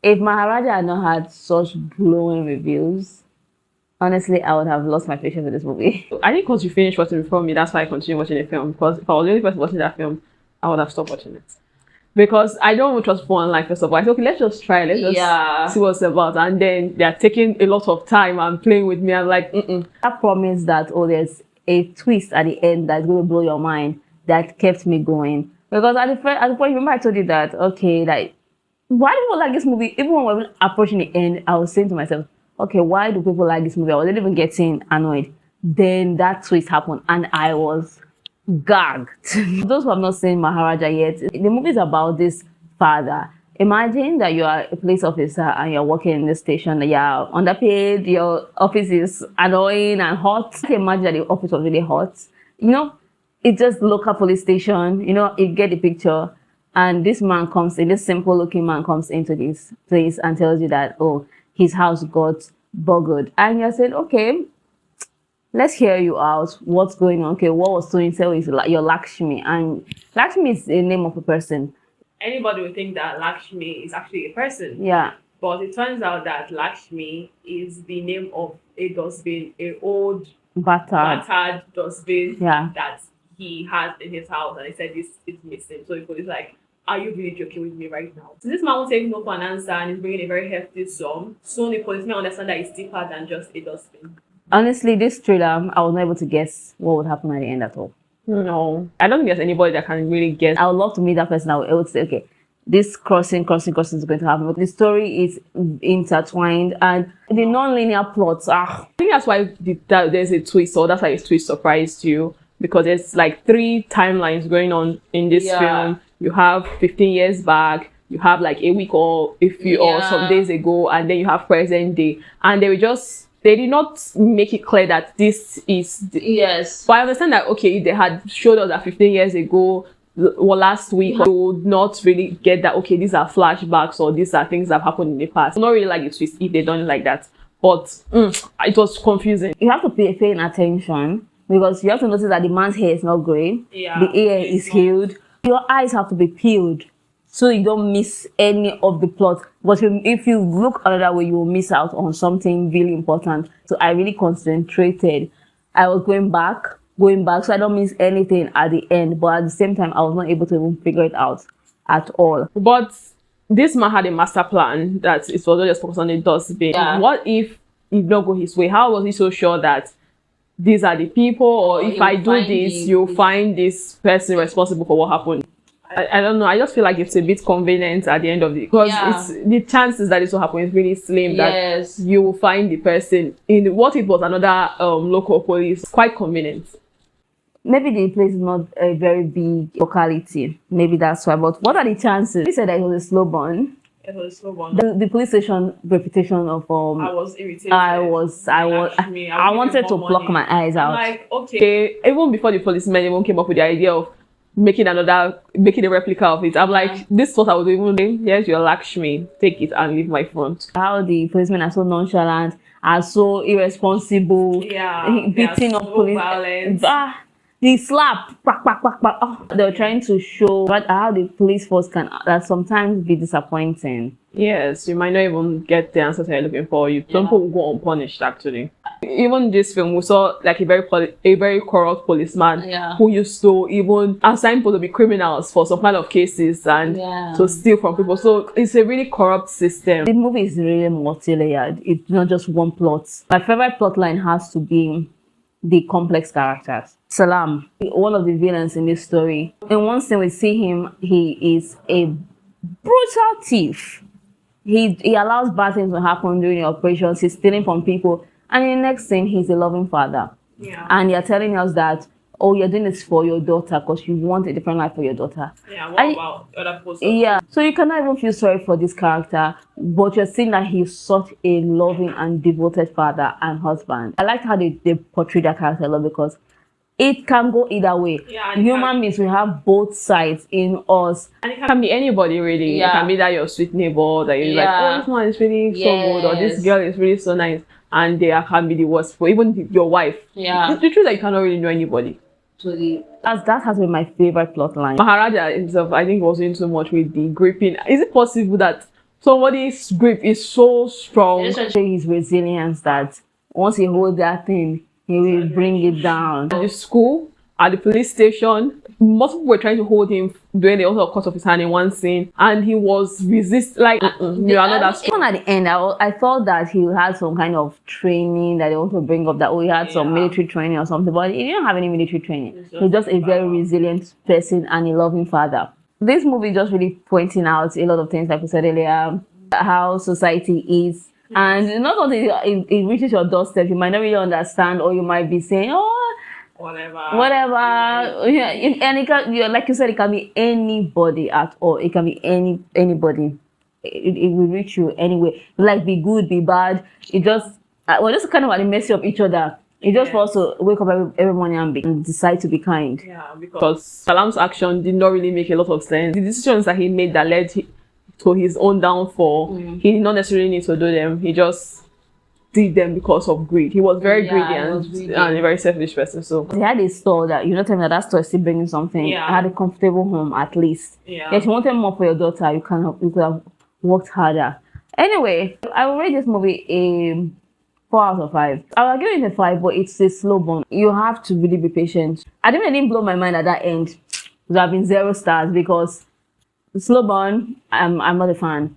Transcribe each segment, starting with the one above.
If Maharaja had not had such glowing reviews, honestly, I would have lost my patience with this movie. I think because you finished watching before me, that's why I continued watching the film. Because if I was the only person watching that film, I would have stopped watching it. Because I don't even trust one like first of all. I said, okay, let's just try, let's just see what's about. And then they're taking a lot of time and playing with me. I'm like, That promise that, oh, there's a twist at the end that's going to blow your mind, that kept me going. Because at the point, remember I told you that, okay, like, why do people like this movie? Even when we were approaching the end, I was saying to myself, okay, why do people like this movie? I wasn't even getting annoyed. Then that twist happened and I was gagged. Those who have not seen Maharaja yet, the movie is about this father. Imagine that you are a police officer and you're working in the station, you're underpaid, your office is annoying and hot. Imagine that the office was really hot. You know, it's just local police station, you know, you get the picture. And this man comes in, this simple looking man comes into this place and tells you that, oh, his house got burgled. And you're saying, okay, let's hear you out. What's going on? Okay, what was so insane is your Lakshmi. And Lakshmi is the name of a person. Anybody would think that Lakshmi is actually a person. Yeah. But it turns out that Lakshmi is the name of a dustbin, an old battered dustbin that he has in his house, and he said this is missing. So the police like, are you really joking with me right now? So this man will take no for an answer and is bringing a very hefty sum. Soon the policemen understand that it's deeper than just a dustbin. Honestly, this thriller, I was not able to guess what would happen at the end at all. No, I don't think there's anybody that can really guess. I would love to meet that person. I would say, okay, this crossing is going to happen. But the story is intertwined and the non-linear plots are... I think that's why there's a twist, or that's why a twist surprised you. Because there's like 3 timelines going on in this film. You have 15 years back, you have like a week or or some days ago, and then you have present day. And they did not make it clear that this is... Yes. But I understand that, okay, if they had showed us that 15 years ago, or last week, we would not really get that, okay, these are flashbacks or these are things that have happened in the past. I'm not really like the twist if they done it like that. But it was confusing. You have to pay attention. Because you have to notice that the man's hair is not grey. Yeah, the ear is healed. Your eyes have to be peeled so you don't miss any of the plot. But if you look another way, you will miss out on something really important. So I really concentrated. I was going back so I don't miss anything at the end. But at the same time, I was not able to even figure it out at all. But this man had a master plan that it was not just focused on the dustbin. Yeah. What if it did not go his way? How was he so sure that these are the people, or if I do this, you'll find this person responsible for what happened? I don't know. I just feel like it's a bit convenient at the end of it, because the chances that this will happen is really slim. That you will find the person in what it was another local police. Quite convenient. Maybe the place is not a very big locality. Maybe that's why. But what are the chances? He said that it was a slow burn. It was a slow burn. The police station reputation of I was irritated. I wanted to pluck my eyes out. I'm like, okay. Even before the policemen even came up with the idea of making a replica of it, I'm like, this is what I was even doing. Here's your Lakshmi, take it and leave my front. How the policemen are so nonchalant, are so irresponsible, beating up police, violence. The slap, oh, they were trying to show how the police force can sometimes be disappointing. Yes, you might not even get the answers you're looking for. Some people will go unpunished actually. Even this film, we saw like a very corrupt policeman who used to even assign people to be criminals for some kind of cases and to steal from people. So it's a really corrupt system. The movie is really multi-layered. It's not just one plot. My favorite plot line has to be the complex characters. Salam, one of the villains in this story. In one scene we see him, he is a brutal thief. He allows bad things to happen during the operations. He's stealing from people. And in the next scene, he's a loving father. Yeah. And you're telling us that, oh, you're doing this for your daughter because you want a different life for your daughter. Yeah, what about other people? Yeah, so you cannot even feel sorry for this character, but you're seeing that he's such a loving and devoted father and husband. I like how they portray that character a lot, because it can go either way. Yeah, human beings, we have both sides in us. And it can be anybody, really. Yeah. It can be that your sweet neighbor, that you're like, oh, this man is really so good, or this girl is really so nice. And there can be the worst for even your wife. Yeah. It's the truth that you cannot really know anybody. That has been my favorite plot line. Maharaja himself, I think, was doing so much with the gripping. Is it possible that somebody's grip is so strong. His resilience that once he hold that thing, he will bring it down. At the school, at the police station, multiple people were trying to hold him doing the also cut off his hand in one scene, and he was you are not that strong. Even at the end, I thought that he had some kind of training that they also bring up that he had some military training or something, but he didn't have any military training. He's just a very resilient person and a loving father. This movie just really pointing out a lot of things, like we said earlier, how society is. And not only it reaches your doorstep, you might not really understand, or you might be saying, oh, whatever. Yeah, and it can, like you said, it can be anybody at all. It can be anybody. It will reach you anyway. Like, be good, be bad. It just we're just kind of at the mercy of each other. It's just for us to wake up every morning and decide to be kind. Yeah, because Salam's action did not really make a lot of sense. The decisions that he made that led to his own downfall, he did not necessarily need to do them. He just did them because of greed. He was very greedy and a very selfish person. So he had a store that, tell me that store is still bringing something. Yeah. I had a comfortable home at least. Yeah. If you wanted more for your daughter, you could have worked harder. Anyway, I will rate this movie a 4 out of 5. I will give it a 5, but it's a slow burn. You have to really be patient. I didn't blow my mind at that end. There have been 0 stars because the slow burn, I'm not a fan.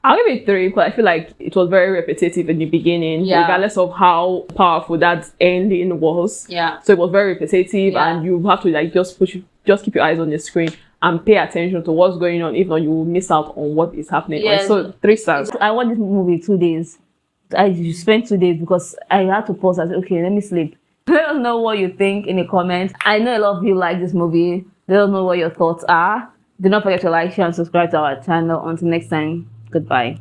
I'll give it 3 because I feel like it was very repetitive in the beginning, regardless of how powerful that ending was. Yeah. So it was very repetitive, and you have to just keep your eyes on the screen and pay attention to what's going on. If not, you will miss out on what is happening. Yeah. So 3 stars. I watched this movie 2 days. I spent 2 days because I had to pause. I said, okay, let me sleep. Let us know what you think in the comments. I know a lot of you like this movie. Let us know what your thoughts are. Do not forget to like, share, and subscribe to our channel. Until next time, goodbye.